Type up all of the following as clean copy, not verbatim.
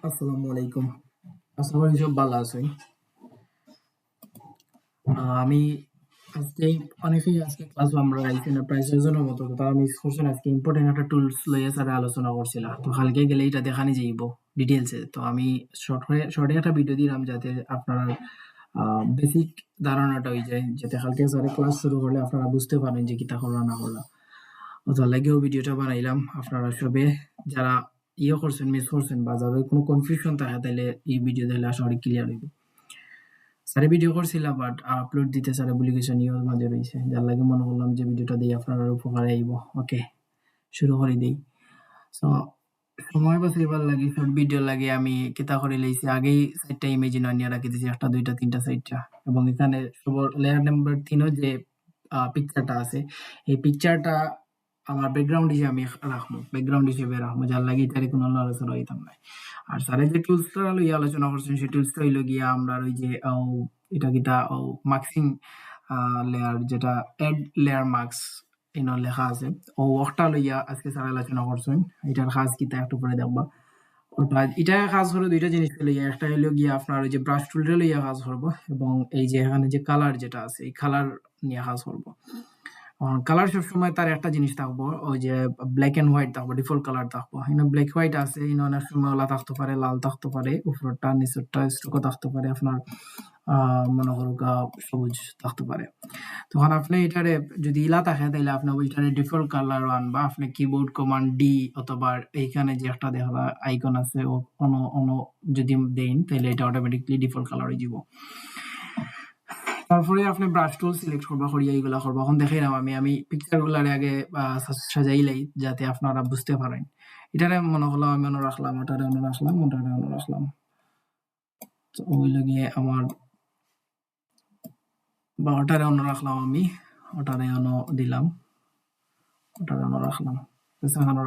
আসসালামু আলাইকুম। আশা করি সব ভালো আছেন। আমি আজকে অনেকেই আজকে ক্লাস আমরা আইছি না প্রায় ৬ জনের মতো। তো তারা মিস করছেন আজকে ইম্পোর্টেন্ট একটা টুলস লইয়া স্যারে আলোচনা করছিলা। তো কালকে গেলে এটা দেখানি যাইব ডিটেইলসে। তো আমি শর্টে একটা ভিডিও দিলাম যাতে আপনারা বেসিক ধারণাটা হয়ে যায়। যাতে কালকে স্যারে ক্লাস শুরু করলে আপনারা বুঝতে পারেন যে কিতা করলা না করলা। ওটার লাগেও ভিডিওটা বানাইলাম। আপনারা সবে যারা করছেন, মিস করছেন বা যাদের কোনো কনফিউশন থাকে তাইলে এই ভিডিও দেখলে আশা করি ক্লিয়ার হইবে। স্যারে ভিডিও করছিলাম বাট আপলোড দিতে স্যারে ভুলে গেছে নিয়র মাঝে রয়েছে। যার লাগে মনে করলাম যে ভিডিওটা দিয়ে আপনার উপকারে আইব। ওকে, শুরু করে দিই। সো সময় বাঁচাইবার লাগি শর্ট ভিডিও লাগে আমি কিতা করে লইছি আগেই 4টা ইমেজ নিয়ে রাখি দিয়েছি, 1টা 2টা 3টা 4টা এবং এখানে সবার লেয়ার নাম্বার 3 যে পিকচারটা আছে এই পিকচারটা আমার ব্যাকগ্রাউন্ড হিসেবে আমি রাখবো, ব্যাকগ্রাউন্ড হিসেবে রাখবো, যার লাগে এটারে কোনো আলোচনা হইতাম না। আর স্যারের যে টুলসটা লইয়া আলোচনা করছেন সেই টুলসটা হইলো গিয়া আমরা ওই যে এটা কিটা মার্কসিং লেয়ার যেটা এড লেয়ার মার্কস এন লেখা আছে ও ওটা লইয়া আজকে স্যার আলোচনা করছেন। এটার কাজ কিতা একটু পরে দেখবা। অর্থাৎ এটা কাজ করে দুইটা জিনিস লইয়া, একটা হইলো গিয়া আপনার ওই যে ব্রাশ টুলটা লইয়া কাজ করবো এবং এই যে এখানে যে কালার যেটা আছে এই কালার নিয়ে কাজ করবো। কালার সবসময় তার একটা জিনিস থাকবো, ওই যে ব্ল্যাক এন্ড হোয়াইট থাকবো, ডিফল্ট কালার থাকবো। ব্ল্যাক হোয়াইট আছে, অনেক সময় ওলা থাকতে পারে, লাল থাকতে পারে, উপরটা নিচেরটা স্ট্রোকও থাকতে পারে, আপনার মনে করুক সবুজ থাকতে পারে। তখন আপনি এটারে যদি ইলা থাকে তাহলে আপনি ওইটারে ডিফল্ট কালার আনবা। আপনি কিবোর্ড কমান্ড ডি অথবা এইখানে যে একটা দেখা আইকন আছে অন যদি দেন তাহলে এটা অটোমেটিকলি ডিফল্ট কালার হয়ে যাব। তারপরে আপনি ব্রাশ টুল সিলেক্ট করবা, করিয়া এইগুলা করবা। এখন দেখে নাও আমি পিকচার গুলার আগে সাজাইলাই যাতে আপনারা বুঝতে পারেন। এটারে মনে হলো আমি অন্য রাখলাম, ওটারে অন্য রাখলাম, ওটারে অন্য রাখলাম। তো ওই লাগিয়ে আমার বা ওটারে অন্য রাখলাম, আমি ওটারে অন্য দিলাম, ওটারে অন্য রাখলাম।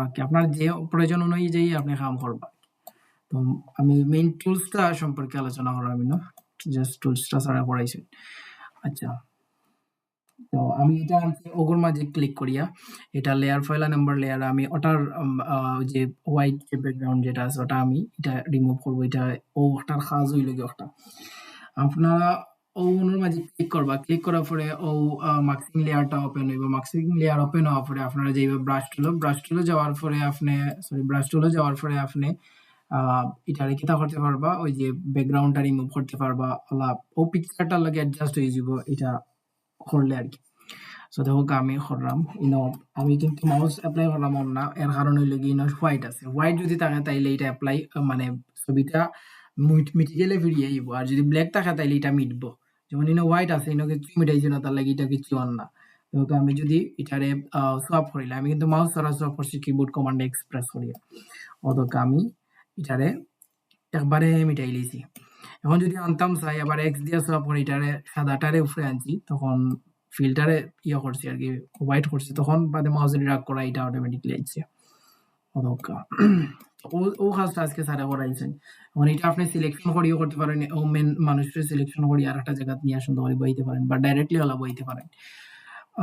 রাখি আপনার যে প্রয়োজন অনুযায়ী আপনি কাম করবা। তো আমি মেইন টুলসটা সম্পর্কে আলোচনা করা আমি না, জাস্ট টুলসটা ছাড়া পড়াইছি। আচ্ছা, তো আমি এটা ওগোর মাঝে ক্লিক করিয়া এটা লেয়ার ফয়লা নাম্বার লেয়ার আমি ওটার যে হোয়াইট যে ব্যাকগ্রাউন্ড যেটা আছে ওটা আমি এটা রিমুভ করবো। এটা ওটার কাজ হইল কি ওটা আপনারা ওর মাঝে ক্লিক করবা, ক্লিক করার পরে মার্কসিং লেয়ারটা ওপেন হইব। মার্কসিং লেয়ার ওপেন হওয়ার পরে আপনারা যেভাবে ব্রাশ টুলে যাওয়ার পরে আপনি এটারে কিতা করতে পারবা, ওই যে ব্যাকগ্রাউন্ডটা রিমুভ করতে পারবা, ও পিকচারটার লাগে অ্যাডজাস্ট হয়ে যাব এটা করলে আর কি। সো দেখো আমি করলাম আমি কিন্তু মাউস অ্যাপ্লাই করলাম না, এর কারণ হইলো কি হোয়াইট আছে। হোয়াইট যদি থাকে তাইলে এটা অ্যাপ্লাই মানে ছবিটা মিটি গেলে ফিরিয়ে আইব, আর যদি ব্ল্যাক থাকে তাইলে এটা মিটবো। যেমন হোয়াইট আছে কিছু মিটাইছে না, তার লাগে এটা কিছু অন না। তো আমি যদি এটারে সোয়াপ করিলাম, আমি কিন্তু মাউস ছাড়া সোয়াপ করছি কিবোর্ড কমান্ড এক্সপ্রেস করিয়া, অতক আমি এটারে একবারে মিটাই লিছি। এখন যদি আনতাম চাই আবার এক্স দিয়ে সোয়াপ করে এটারে সাদাটারে উপরে আনছি, তখন ফিল্টারে করছি আর কি, হোয়াইট করছি, তখন বাদে মাউসে ড্রাগ করা এটা অটোমেটিকলি আইছে। ও কাজটা আজকে স্যারে করাইছেন। এখন এটা আপনি সিলেকশন করিও করতে পারেন, ও মেন মানুষের সিলেকশন করি আর একটা জায়গা নিয়ে সুন্দর করে বইতে পারেন বা ডাইরেক্টলি হলা বইতে পারেন।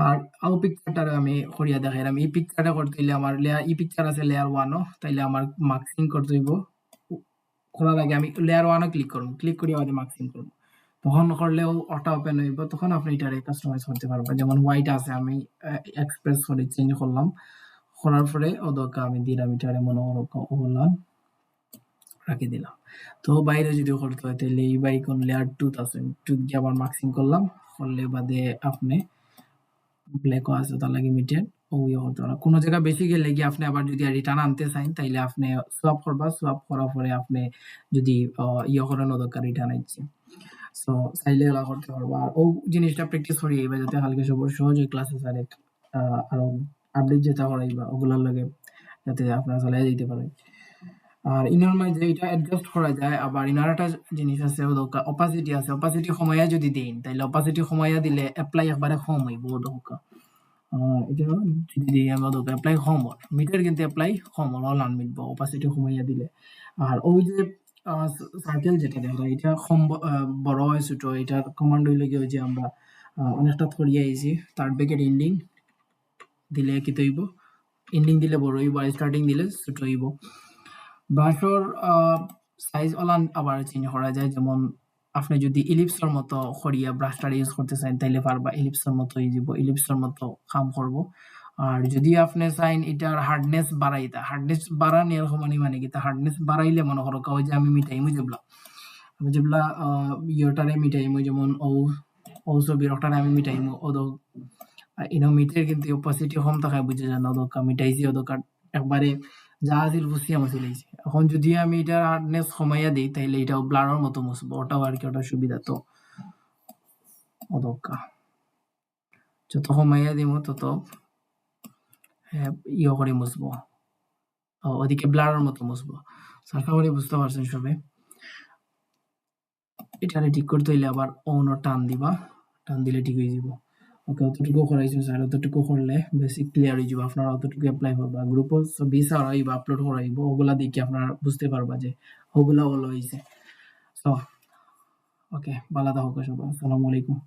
আর পিকচারটা আমি করিয়া দেখাইলাম। এই পিকচারটা করতে হইলে আমার ই পিকচার আছে লেয়ার 1 তাইলে আমার মার্কসিং করতে হইব। করার আগে আমি লেয়ার 1 ক্লিক করব, ক্লিক করিয়া বাদে মার্কসিং করব। তখন করলেও ওটা ওপেন হইব, তখন আপনি এটারে কাস্টমাইজ করতে পারবেন। যেমন হোয়াইট আছে আমি এক্সপ্রেস করে চেঞ্জ করলাম, করার পরে ওদেরকে আমি দিলাম এটারে মনে করলাম রাখি দিলাম। তো বাইরে যদি করতে হয় তাহলে এই বাই কোন লেয়ার 2 আছে, 2 দিয়ে আবার মার্কসিং করলাম, করলে বাদে আপনি ব্ল্যাকও আছে তার লাগে মিটেড ও করতে পারেন। কোনো জায়গা বেশি গেলে গিয়ে আপনি আবার যদি রিটার্ন আনতে চান তাইলে আপনি সোয়াপ করবা, সোয়াপ করার পরে আপনি যদি করেন দরকার রিটার্ন আইছে। সো চাইলে এলা করতে পারবা। আর ও জিনিসটা প্র্যাকটিস করি এইবার যাতে কালকে সহজে ক্লাসে স্যারে আরো আপডেট যেটা করাইবা ওগুলার লাগে যাতে আপনারা চালাই যেতে পারেন। আর ইনার মাঝে এটা অ্যাডজাস্ট করা যায়। আবার ইনার একটা জিনিস আছে অপাসিটি আছে, অপাসিটি কমাইয়া যদি দেন তাইলে অপাসিটি কমাইয়া দিলে অ্যাপ্লাই একবারে কম হইব দরকার। এটা যদি দিই আমরা দরকার অ্যাপ্লাই কম হয় মিটার কিন্তু অ্যাপ্লাই কম হল আনমিটব অপাসিটি কমাইয়া দিলে। আর ওই যে সার্কেল যেটা দেখা এটা কম বড় হয় ছোট, এটার কমান্ড হইলে গিয়ে যে আমরা অনেকটা থরিয়ে আইছি, তার ব্যাকেট এন্ডিং দিলে কি হইব, এন্ডিং দিলে বড় হইব আর স্টার্টিং দিলে ছোট হইব। ব্রাশর সাইজ ওলান আবার চেঞ্জ করা যায়, যেমন আপনি যদি ইলিপসের মতো করিয়া ব্রাশটার ইউজ করতে চান তাইলে পারবা, ইলিপসের মতো যাব, ইলিপসের মতো কাম করব। আর যদি আপনি চাইন এটার হার্ডনেস বাড়াইতা, হার্ডনেস বাড়ানি এরকম মানে কি, তা হার্ডনেস বাড়াইলে মনে করো কাও যে আমি মিটাইমু যেগুলা, আমি যেগুলা ইয়েটারে মিটাইমু, যেমন ও ছবির ওটারে আমি মিটাইমু ওদো ইনো মিটের কিন্তু অপাসিটি কম থাকায় বুঝে যান ওদকা মিটাইছি, ওদকা একবারে যা আছিল বুঝছি আমার চলেছে। এখন যদি আমি এটা হার্ডনেস কমাইয়া দিই তাহলে এটাও ব্লারের মতো মুছবো, ওটাও আর কি, ওটা সুবিধা। তো ওদকা যত কমাইয়া দিব তত ইয়ে করে মুছবো, ওদিকে ব্লারের মতো মুছবো। আশা করি বুঝতে পারছেন সবে। এটারে ঠিক করতে হইলে আবার অন্য টান দিবা, টান দিলে ঠিক হয়ে যাব। ওকে, অতটুকু করাইছো স্যার, অতটুকু করলে বেশি ক্লিয়ার হয়ে যাব, আপনারা অতটুকু অ্যাপ্লাই করবা। গ্রুপও ছবি ছাড়াইবা, আপলোড করাইব, ওগুলা দেখে আপনারা বুঝতে পারবা যে ওগুলা হলো হয়েছে। তো ওকে, ভালো থাকো সবাই, আসসালামু আলাইকুম।